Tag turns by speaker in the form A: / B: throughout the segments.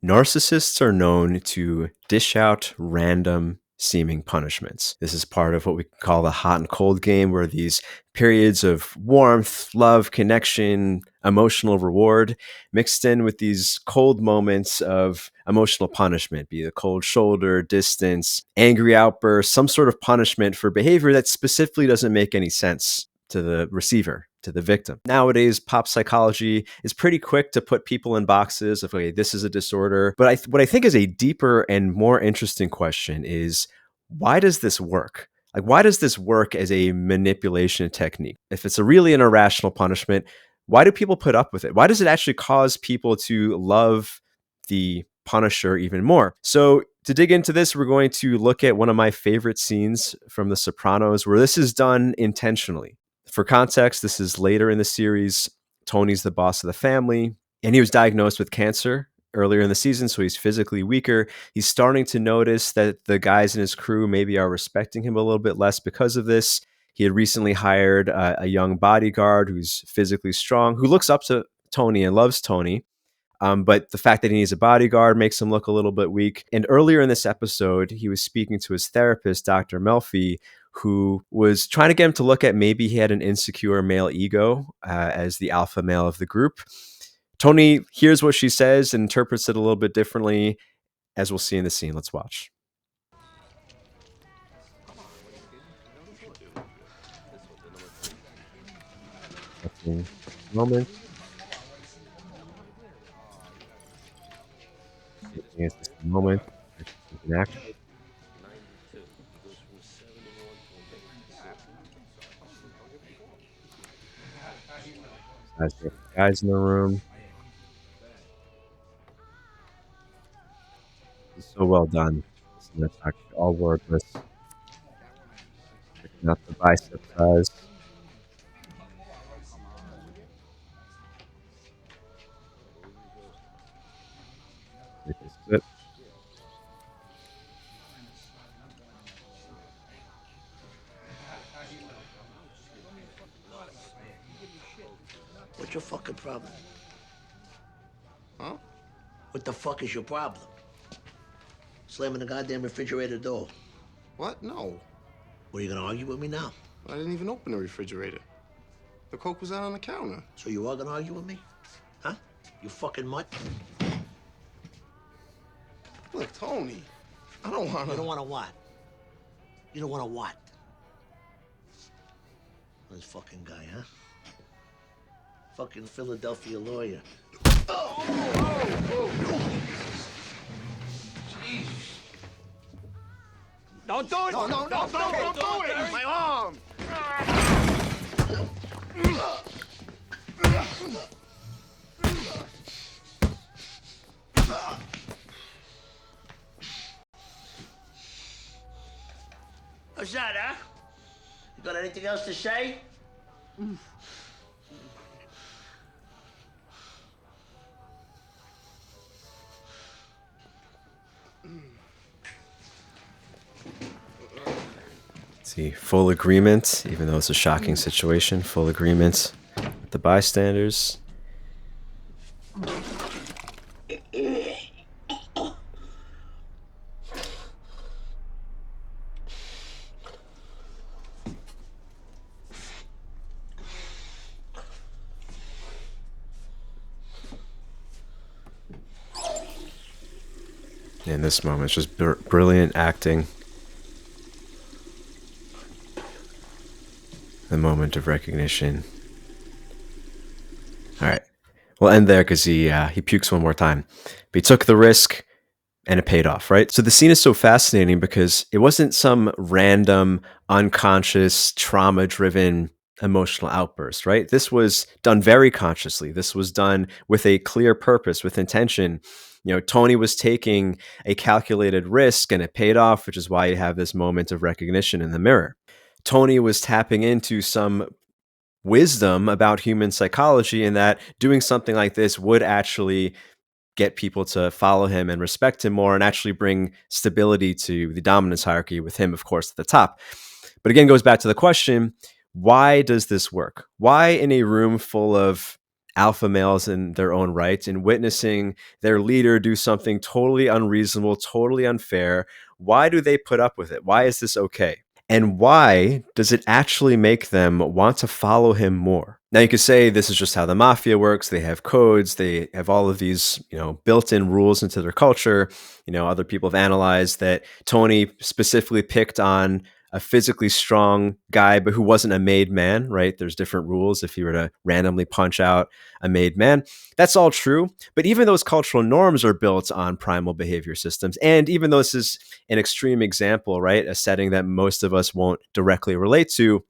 A: Narcissists are known to dish out random seeming punishments. This is part of what we call the hot and cold game, where these periods of warmth, love, connection, emotional reward mixed in with these cold moments of emotional punishment, be it a cold shoulder, distance, angry outburst, some sort of punishment for behavior that specifically doesn't make any sense to the receiver, to the victim. Nowadays, pop psychology is pretty quick to put people in boxes of, okay, this is a disorder. But what I think is a deeper and more interesting question is, why does this work? Like, why does this work as a manipulation technique? If it's a really an irrational punishment, why do people put up with it? Why does it actually cause people to love the punisher even more? So to dig into this, we're going to look at one of my favorite scenes from The Sopranos, where this is done intentionally. For context, this is later in the series. Tony's the boss of the family, and he was diagnosed with cancer earlier in the season, so he's physically weaker. He's starting to notice that the guys in his crew maybe are respecting him a little bit less because of this. He had recently hired a young bodyguard who's physically strong, who looks up to Tony and loves Tony. But the fact that he needs a bodyguard makes him look a little bit weak. And earlier in this episode, he was speaking to his therapist, Dr. Melfi, who was trying to get him to look at maybe he had an insecure male ego as the alpha male of the group. Tony hears what she says and interprets it a little bit differently, as we'll see in the scene. Let's watch. Moment. It's just a moment. An action. Guys in the room. It's so well done. That's actually all wordless. Checking out the bicep size. It.
B: What's your fucking problem? Huh? What the fuck is your problem? Slamming the goddamn refrigerator door.
C: What? No.
B: What, are you gonna argue with me now?
C: I didn't even open the refrigerator. The Coke was out on the counter.
B: So you are gonna argue with me? Huh? You fucking mutt?
C: Look, Tony, I don't wanna...
B: You don't wanna what? You don't wanna what? This fucking guy, huh? Fucking Philadelphia lawyer.
C: Jeez. Don't do it! No, don't do it! My arm!
B: How's that, huh? You got anything else to say?
A: See, full agreement, even though it's a shocking situation, full agreement with the bystanders. In this moment, it's just brilliant acting. The moment of recognition. All right, we'll end there because he pukes one more time. But he took the risk, and it paid off, right? So the scene is so fascinating because it wasn't some random, unconscious, trauma-driven emotional outburst, right? This was done very consciously. This was done with a clear purpose, with intention. You know, Tony was taking a calculated risk, and it paid off, which is why you have this moment of recognition in the mirror. Tony was tapping into some wisdom about human psychology, and that doing something like this would actually get people to follow him and respect him more and actually bring stability to the dominance hierarchy, with him, of course, at the top. But again, goes back to the question, why does this work? Why in a room full of alpha males in their own right and witnessing their leader do something totally unreasonable, totally unfair. Why do they put up with it? Why is this okay? And why does it actually make them want to follow him more? Now you could say this is just how the mafia works. They have codes. They have all of these, built-in rules into their culture. Other people have analyzed that Tony specifically picked on a physically strong guy, but who wasn't a made man, right? There's different rules if you were to randomly punch out a made man. That's all true. But even those cultural norms are built on primal behavior systems. And even though this is an extreme example, right? A setting that most of us won't directly relate to,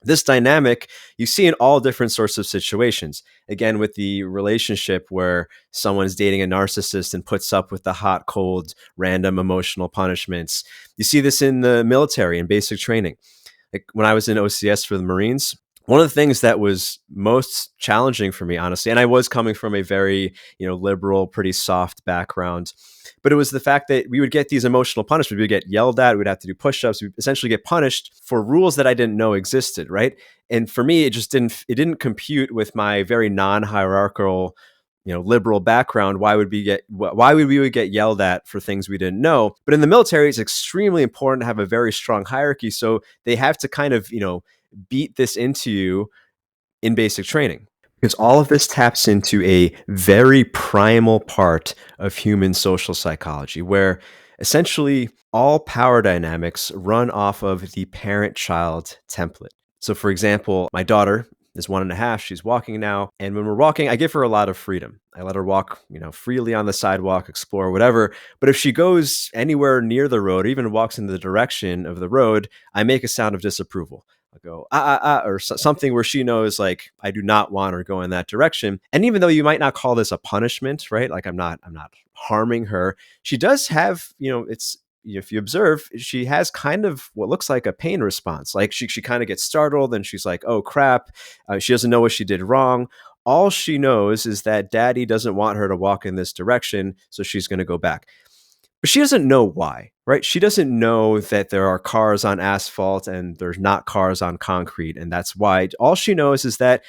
A: this dynamic you see in all different sorts of situations. Again, with the relationship where someone's dating a narcissist and puts up with the hot, cold, random emotional punishments. You see this in the military and basic training. Like when I was in OCS for the Marines, one of the things that was most challenging for me, honestly, and I was coming from a very, liberal, pretty soft background, but it was the fact that we would get these emotional punishments. We'd get yelled at. We'd have to do push-ups. We'd essentially get punished for rules that I didn't know existed, right? And for me, it didn't compute with my very non-hierarchical, liberal background. Why would we get yelled at for things we didn't know? But in the military, it's extremely important to have a very strong hierarchy. So they have to kind of, beat this into you in basic training. Because all of this taps into a very primal part of human social psychology, where essentially all power dynamics run off of the parent-child template. So, for example, my daughter is 1.5. She's walking now. And when we're walking, I give her a lot of freedom. I let her walk, freely on the sidewalk, explore, whatever. But if she goes anywhere near the road, or even walks in the direction of the road, I make a sound of disapproval. I'll go, or something where she knows, like, I do not want her to go in that direction. And even though you might not call this a punishment, right? Like I'm not harming her. She does have, if you observe, she has kind of what looks like a pain response. Like she kind of gets startled and she's like, oh crap. She doesn't know what she did wrong. All she knows is that daddy doesn't want her to walk in this direction. So she's going to go back. But she doesn't know why, right? She doesn't know that there are cars on asphalt and there's not cars on concrete. And that's why. All she knows is that,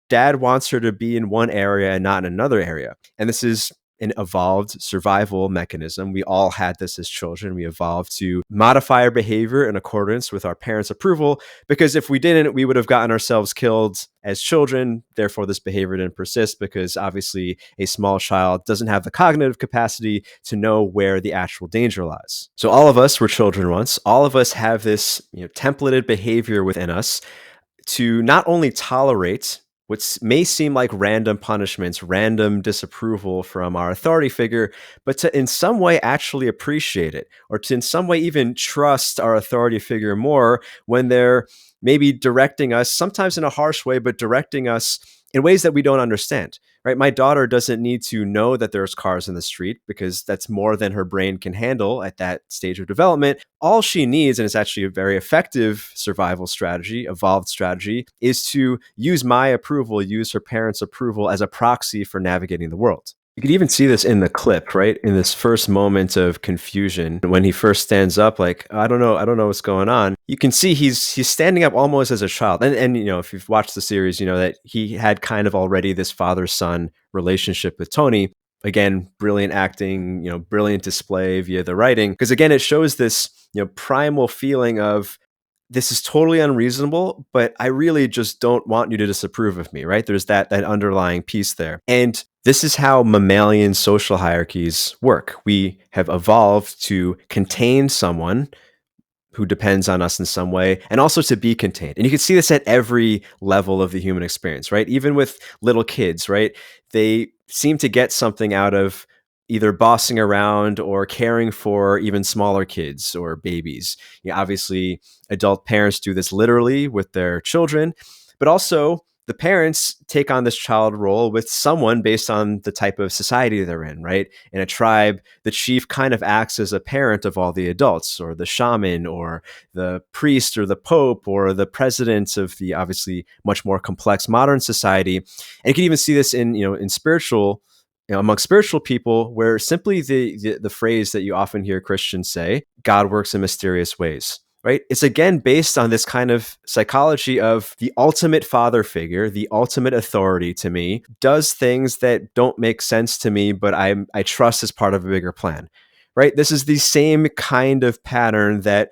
A: dad wants her to be in one area and not in another area. And this is an evolved survival mechanism. We all had this as children. We evolved to modify our behavior in accordance with our parents' approval, because if we didn't, we would have gotten ourselves killed as children. Therefore, this behavior didn't persist because obviously a small child doesn't have the cognitive capacity to know where the actual danger lies. So all of us were children once. All of us have this, templated behavior within us to not only tolerate what may seem like random punishments, random disapproval from our authority figure, but to in some way actually appreciate it, or to in some way even trust our authority figure more when they're maybe directing us, sometimes in a harsh way, but directing us in ways that we don't understand. Right? My daughter doesn't need to know that there's cars in the street because that's more than her brain can handle at that stage of development. All she needs, and it's actually a very effective survival strategy, evolved strategy, is to use my approval, use her parents' approval as a proxy for navigating the world. You could even see this in the clip, right? In this first moment of confusion, when he first stands up, like, I don't know what's going on. You can see he's standing up almost as a child. And if you've watched the series, you know that he had kind of already this father-son relationship with Tony. Again, brilliant acting, brilliant display via the writing. Because again, it shows this, primal feeling of, this is totally unreasonable, but I really just don't want you to disapprove of me, right? There's that underlying piece there. And this is how mammalian social hierarchies work. We have evolved to contain someone who depends on us in some way, and also to be contained. And you can see this at every level of the human experience, right? Even with little kids, right? They seem to get something out of either bossing around or caring for even smaller kids or babies. Obviously, adult parents do this literally with their children, but also the parents take on this child role with someone based on the type of society they're in, right? In a tribe, the chief kind of acts as a parent of all the adults, or the shaman, or the priest, or the pope, or the president of the obviously much more complex modern society. And you can even see this in spiritual, among spiritual people, where simply the phrase that you often hear Christians say, God works in mysterious ways. right? It's again based on this kind of psychology of the ultimate father figure, the ultimate authority to me, does things that don't make sense to me, but I trust as part of a bigger plan, right? This is the same kind of pattern that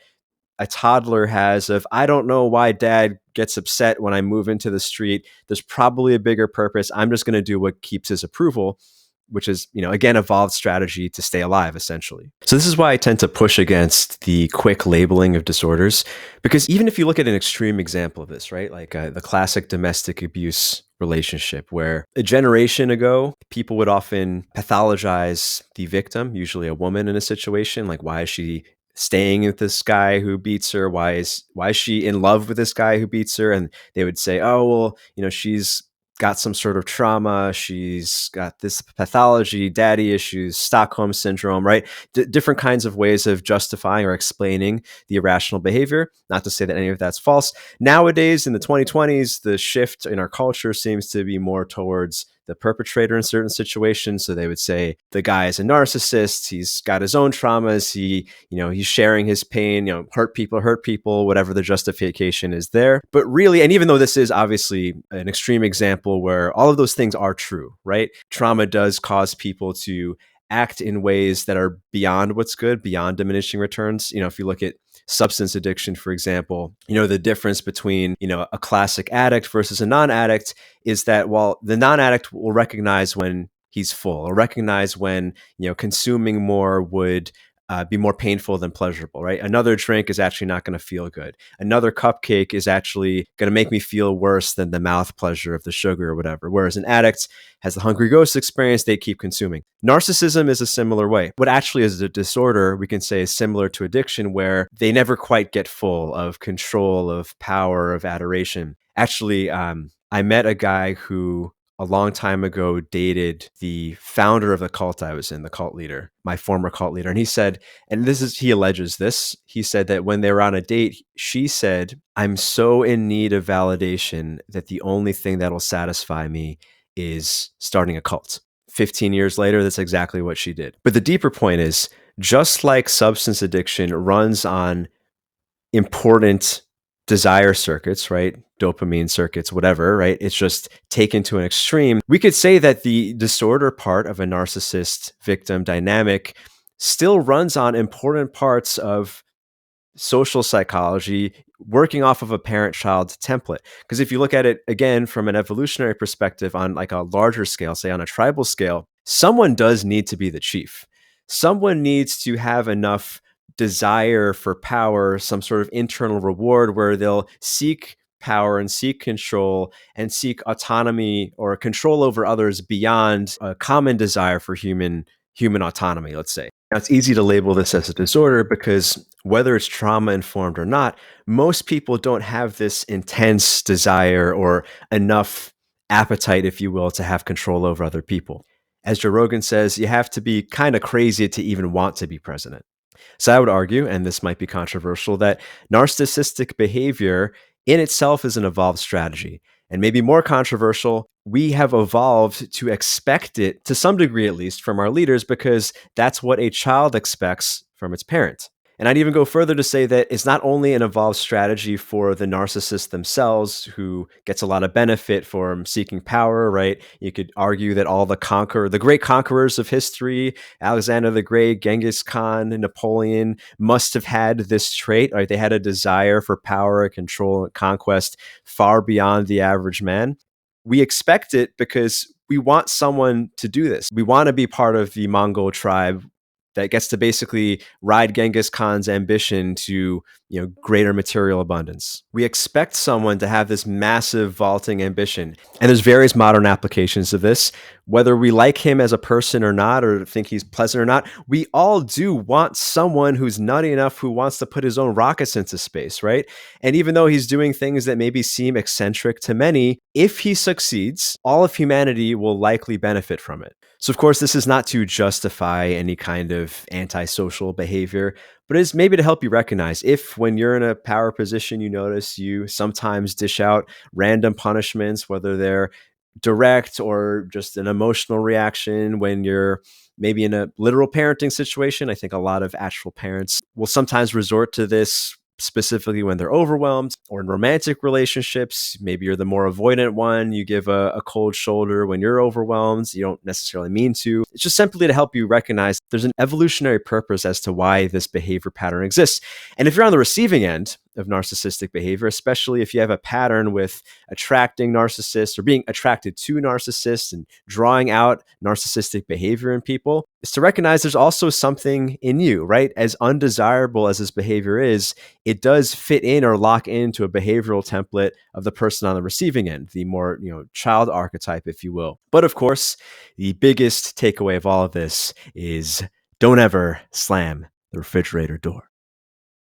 A: a toddler has of, I don't know why dad gets upset when I move into the street. There's probably a bigger purpose. I'm just going to do what keeps his approval, which is, again, evolved strategy to stay alive, essentially. So this is why I tend to push against the quick labeling of disorders, because even if you look at an extreme example of this, right, like the classic domestic abuse relationship, where a generation ago, people would often pathologize the victim, usually a woman in a situation, like, why is she staying with this guy who beats her? Why is she in love with this guy who beats her? And they would say, oh, well, she's got some sort of trauma. She's got this pathology, daddy issues, Stockholm syndrome, right? Different kinds of ways of justifying or explaining the irrational behavior. Not to say that any of that's false. Nowadays, in the 2020s, the shift in our culture seems to be more towards the perpetrator in certain situations. So they would say the guy is a narcissist. He's got his own traumas. He's sharing his pain, hurt people, whatever the justification is there. But really, and even though this is obviously an extreme example where all of those things are true, right? Trauma does cause people to act in ways that are beyond what's good, beyond diminishing returns. If you look at substance addiction, for example, the difference between, a classic addict versus a non-addict is that while the non-addict will recognize when he's full, or recognize when, consuming more would be more painful than pleasurable, right? Another drink is actually not going to feel good. Another cupcake is actually going to make me feel worse than the mouth pleasure of the sugar or whatever. Whereas an addict has the hungry ghost experience, they keep consuming. Narcissism is a similar way. What actually is a disorder, we can say, is similar to addiction, where they never quite get full of control, of power, of adoration. Actually, I met a guy who a long time ago dated the founder of the cult I was in, the cult leader, my former cult leader. And he said, and he alleges this, he said that when they were on a date, she said, I'm so in need of validation that the only thing that'll satisfy me is starting a cult. 15 years later, that's exactly what she did. But the deeper point is, just like substance addiction runs on important desire circuits, right? Dopamine circuits, whatever, right? It's just taken to an extreme. We could say that the disorder part of a narcissist victim dynamic still runs on important parts of social psychology, working off of a parent-child template. Because if you look at it again from an evolutionary perspective on like a larger scale, say on a tribal scale, someone does need to be the chief. Someone needs to have enough desire for power, some sort of internal reward where they'll seek power and seek control and seek autonomy or control over others beyond a common desire for human autonomy, let's say. Now, it's easy to label this as a disorder because whether it's trauma informed or not, most people don't have this intense desire or enough appetite, if you will, to have control over other people. As Joe Rogan says, you have to be kind of crazy to even want to be president. So I would argue, and this might be controversial, that narcissistic behavior in itself is an evolved strategy. And maybe more controversial, we have evolved to expect it, to some degree at least, from our leaders because that's what a child expects from its parent. And I'd even go further to say that it's not only an evolved strategy for the narcissists themselves, who gets a lot of benefit from seeking power, right? You could argue that all the great conquerors of history, Alexander the Great, Genghis Khan, Napoleon, must have had this trait, right? They had a desire for power, control, and conquest far beyond the average man. We expect it because we want someone to do this. We want to be part of the Mongol tribe that gets to basically ride Genghis Khan's ambition to, greater material abundance. We expect someone to have this massive vaulting ambition. And there's various modern applications of this. Whether we like him as a person or not, or think he's pleasant or not, we all do want someone who's nutty enough who wants to put his own rockets into space, right? And even though he's doing things that maybe seem eccentric to many, if he succeeds, all of humanity will likely benefit from it. So, of course, this is not to justify any kind of antisocial behavior, but it's maybe to help you recognize if, when you're in a power position, you notice you sometimes dish out random punishments, whether they're direct or just an emotional reaction. When you're maybe in a literal parenting situation, I think a lot of actual parents will sometimes resort to this specifically when they're overwhelmed, or in romantic relationships. Maybe you're the more avoidant one. You give a cold shoulder when you're overwhelmed. You don't necessarily mean to. It's just simply to help you recognize there's an evolutionary purpose as to why this behavior pattern exists. And if you're on the receiving end of narcissistic behavior, especially if you have a pattern with attracting narcissists or being attracted to narcissists and drawing out narcissistic behavior in people, is to recognize there's also something in you, right? As undesirable as this behavior is, it does fit in or lock into a behavioral template of the person on the receiving end, the more, child archetype, if you will. But of course, the biggest takeaway of all of this is don't ever slam the refrigerator door.